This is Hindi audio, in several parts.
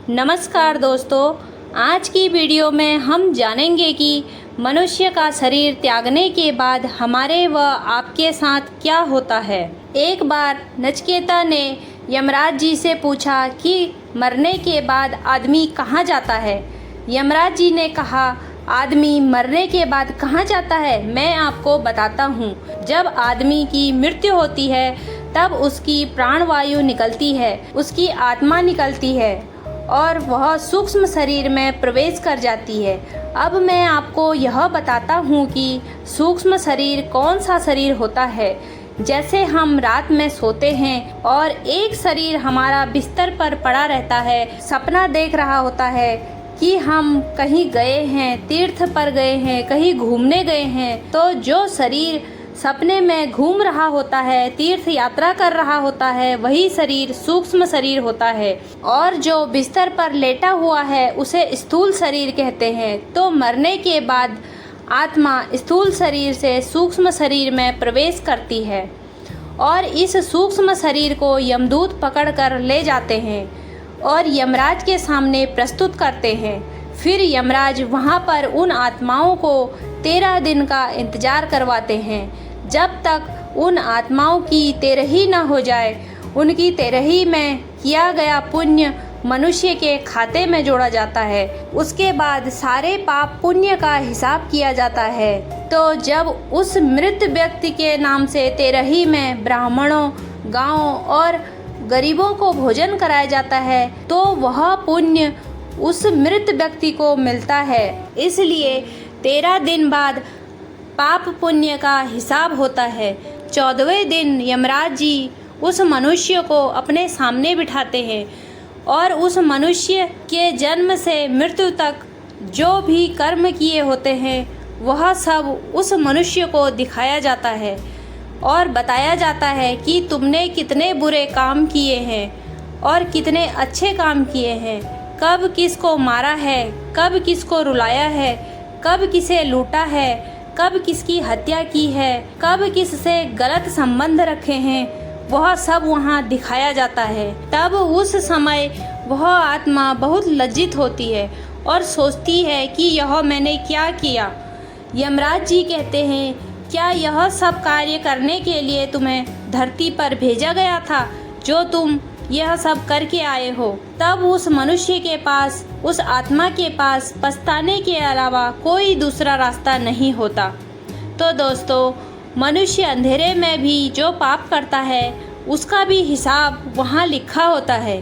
नमस्कार दोस्तों, आज की वीडियो में हम जानेंगे कि मनुष्य का शरीर त्यागने के बाद हमारे व आपके साथ क्या होता है। एक बार नचिकेता ने यमराज जी से पूछा कि मरने के बाद आदमी कहाँ जाता है। यमराज जी ने कहा, आदमी मरने के बाद कहाँ जाता है, मैं आपको बताता हूँ। जब आदमी की मृत्यु होती है तब उसकी प्राणवायु निकलती है, उसकी आत्मा निकलती है और वह सूक्ष्म शरीर में प्रवेश कर जाती है। अब मैं आपको यह बताता हूँ कि सूक्ष्म शरीर कौन सा शरीर होता है। जैसे हम रात में सोते हैं और एक शरीर हमारा बिस्तर पर पड़ा रहता है, सपना देख रहा होता है कि हम कहीं गए हैं, तीर्थ पर गए हैं, कहीं घूमने गए हैं, तो जो शरीर सपने में घूम रहा होता है, तीर्थ यात्रा कर रहा होता है, वही शरीर सूक्ष्म शरीर होता है। और जो बिस्तर पर लेटा हुआ है उसे स्थूल शरीर कहते हैं। तो मरने के बाद आत्मा स्थूल शरीर से सूक्ष्म शरीर में प्रवेश करती है और इस सूक्ष्म शरीर को यमदूत पकड़ कर ले जाते हैं और यमराज के सामने प्रस्तुत करते हैं। फिर यमराज वहाँ पर उन आत्माओं को 13 दिन का इंतजार करवाते हैं। जब तक उन आत्माओं की तेरही न हो जाए, उनकी तेरही में किया गया पुण्य मनुष्य के खाते में जोड़ा जाता है। उसके बाद सारे पाप पुण्य का हिसाब किया जाता है। तो जब उस मृत व्यक्ति के नाम से तेरही में ब्राह्मणों, गांवों और गरीबों को भोजन कराया जाता है, तो वह पुण्य उस मृत व्यक्ति को मिलता है। इसलिए 13 दिन बाद पाप पुण्य का हिसाब होता है। 14वें दिन यमराज जी उस मनुष्य को अपने सामने बिठाते हैं और उस मनुष्य के जन्म से मृत्यु तक जो भी कर्म किए होते हैं वह सब उस मनुष्य को दिखाया जाता है और बताया जाता है कि तुमने कितने बुरे काम किए हैं और कितने अच्छे काम किए हैं, कब किसको मारा है, कब किसको रुलाया है, कब किसे लूटा है, कब किसकी हत्या की है, कब किससे गलत संबंध रखे हैं, वह सब वहाँ दिखाया जाता है। तब उस समय वह आत्मा बहुत लज्जित होती है और सोचती है कि यह मैंने क्या किया। यमराज जी कहते हैं, क्या यह सब कार्य करने के लिए तुम्हें धरती पर भेजा गया था, जो तुम यह सब करके आए हो। तब उस मनुष्य के पास, उस आत्मा के पास पछताने के अलावा कोई दूसरा रास्ता नहीं होता। तो दोस्तों, मनुष्य अंधेरे में भी जो पाप करता है उसका भी हिसाब वहाँ लिखा होता है।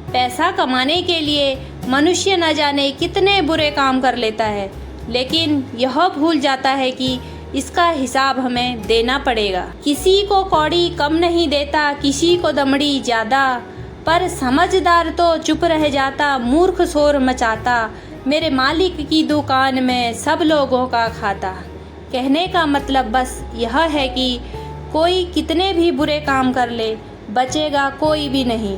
पैसा कमाने के लिए मनुष्य न जाने कितने बुरे काम कर लेता है, लेकिन यह भूल जाता है कि इसका हिसाब हमें देना पड़ेगा। किसी को कौड़ी कम नहीं देता, किसी को दमड़ी ज़्यादा, पर समझदार तो चुप रह जाता, मूर्ख शोर मचाता, मेरे मालिक की दुकान में सब लोगों का खाता। कहने का मतलब बस यह है कि कोई कितने भी बुरे काम कर ले, बचेगा कोई भी नहीं।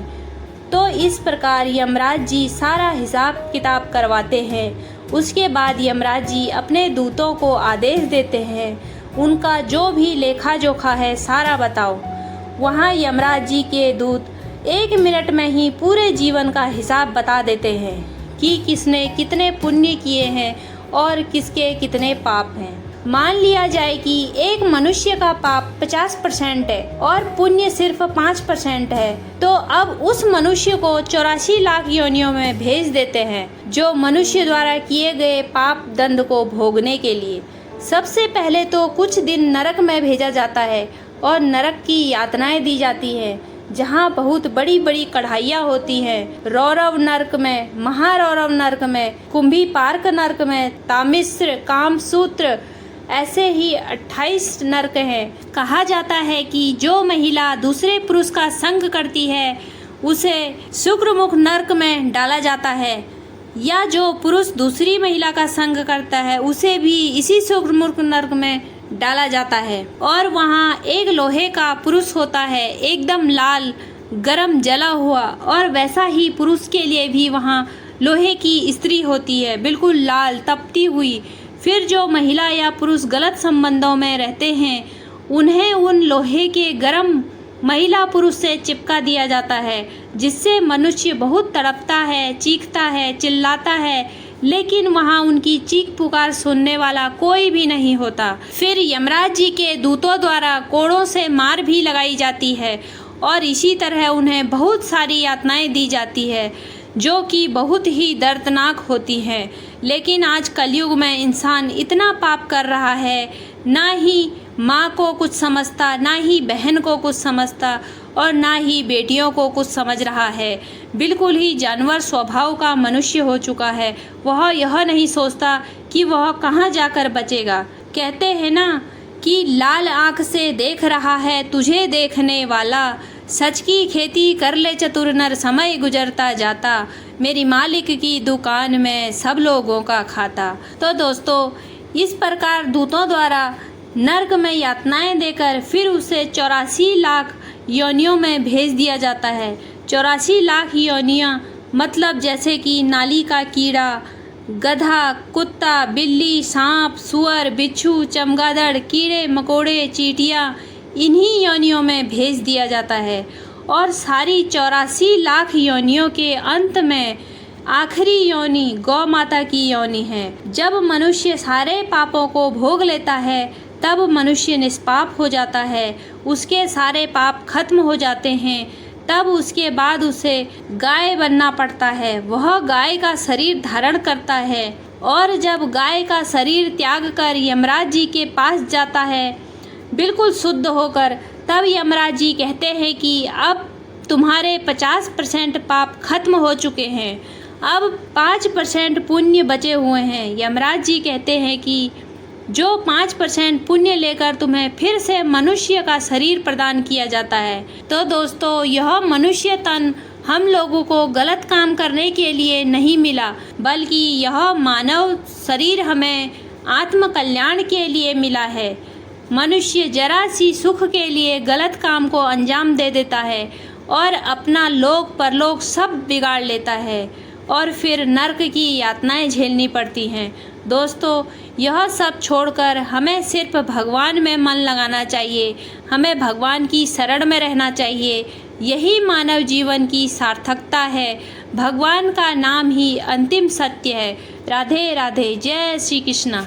तो इस प्रकार यमराज जी सारा हिसाब किताब करवाते हैं। उसके बाद यमराज जी अपने दूतों को आदेश देते हैं, उनका जो भी लेखा जोखा है सारा बताओ। वहाँ यमराज जी के दूत 1 मिनट में ही पूरे जीवन का हिसाब बता देते हैं कि किसने कितने पुण्य किए हैं और किसके कितने पाप हैं। मान लिया जाए कि एक मनुष्य का पाप 50% है और पुण्य सिर्फ 5% है, तो अब उस मनुष्य को 84 लाख योनियों में भेज देते हैं, जो मनुष्य द्वारा किए गए पाप दंड को भोगने के लिए। सबसे पहले तो कुछ दिन नरक में भेजा जाता है और नरक की यातनाएं दी जाती हैं, जहाँ बहुत बड़ी बड़ी कढ़ाइयाँ होती हैं। रौरव नरक में, महारौरव नरक में, कुंभी पार्क नरक में, तामिश्र, कामसूत्र, ऐसे ही 28 नरक हैं। कहा जाता है कि जो महिला दूसरे पुरुष का संग करती है उसे शुक्रमुख नरक में डाला जाता है, या जो पुरुष दूसरी महिला का संग करता है उसे भी इसी शुक्रमुख नरक में डाला जाता है। और वहाँ एक लोहे का पुरुष होता है, एकदम लाल, गरम, जला हुआ, और वैसा ही पुरुष के लिए भी वहाँ लोहे की स्त्री होती है, बिल्कुल लाल, तपती हुई। फिर जो महिला या पुरुष गलत संबंधों में रहते हैं उन्हें उन लोहे के गरम महिला पुरुष से चिपका दिया जाता है, जिससे मनुष्य बहुत तड़पता है, चीखता है, चिल्लाता है, लेकिन वहाँ उनकी चीख पुकार सुनने वाला कोई भी नहीं होता। फिर यमराज जी के दूतों द्वारा कोड़ों से मार भी लगाई जाती है और इसी तरह उन्हें बहुत सारी यातनाएं दी जाती है जो कि बहुत ही दर्दनाक होती हैं। लेकिन आज कलयुग में इंसान इतना पाप कर रहा है, ना ही माँ को कुछ समझता, ना ही बहन को कुछ समझता और ना ही बेटियों को कुछ समझ रहा है। बिल्कुल ही जानवर स्वभाव का मनुष्य हो चुका है। वह यह नहीं सोचता कि वह कहाँ जाकर बचेगा। कहते हैं ना कि लाल आँख से देख रहा है तुझे देखने वाला, सच की खेती कर ले चतुर नर, समय गुजरता जाता, मेरी मालिक की दुकान में सब लोगों का खाता। तो दोस्तों, इस प्रकार दूतों द्वारा नर्क में यातनाएं देकर फिर उसे 84 लाख योनियों में भेज दिया जाता है। 84 लाख योनियाँ मतलब जैसे कि नाली का कीड़ा, गधा, कुत्ता, बिल्ली, सांप, सुअर, बिच्छू, चमगादड़, कीड़े मकोड़े, चींटियाँ, इन्हीं योनियों में भेज दिया जाता है। और सारी 84 लाख योनियों के अंत में आखिरी योनि गौ माता की योनि है। जब मनुष्य सारे पापों को भोग लेता है तब मनुष्य निष्पाप हो जाता है, उसके सारे पाप खत्म हो जाते हैं। तब उसके बाद उसे गाय बनना पड़ता है। वह गाय का शरीर धारण करता है और जब गाय का शरीर त्याग कर यमराज जी के पास जाता है बिल्कुल शुद्ध होकर, तब यमराज जी कहते हैं कि अब तुम्हारे 50% पाप खत्म हो चुके हैं, अब 5% पुण्य बचे हुए हैं। यमराज जी कहते हैं कि जो 5% पुण्य लेकर तुम्हें फिर से मनुष्य का शरीर प्रदान किया जाता है। तो दोस्तों, यह मनुष्य तन हम लोगों को गलत काम करने के लिए नहीं मिला, बल्कि यह मानव शरीर हमें आत्म कल्याण के लिए मिला है। मनुष्य जरा सी सुख के लिए गलत काम को अंजाम दे देता है और अपना लोक परलोक सब बिगाड़ लेता है और फिर नर्क की यातनाएं झेलनी पड़ती हैं। दोस्तों, यह सब छोड़कर हमें सिर्फ भगवान में मन लगाना चाहिए, हमें भगवान की शरण में रहना चाहिए। यही मानव जीवन की सार्थकता है। भगवान का नाम ही अंतिम सत्य है। राधे राधे, जय श्री कृष्ण।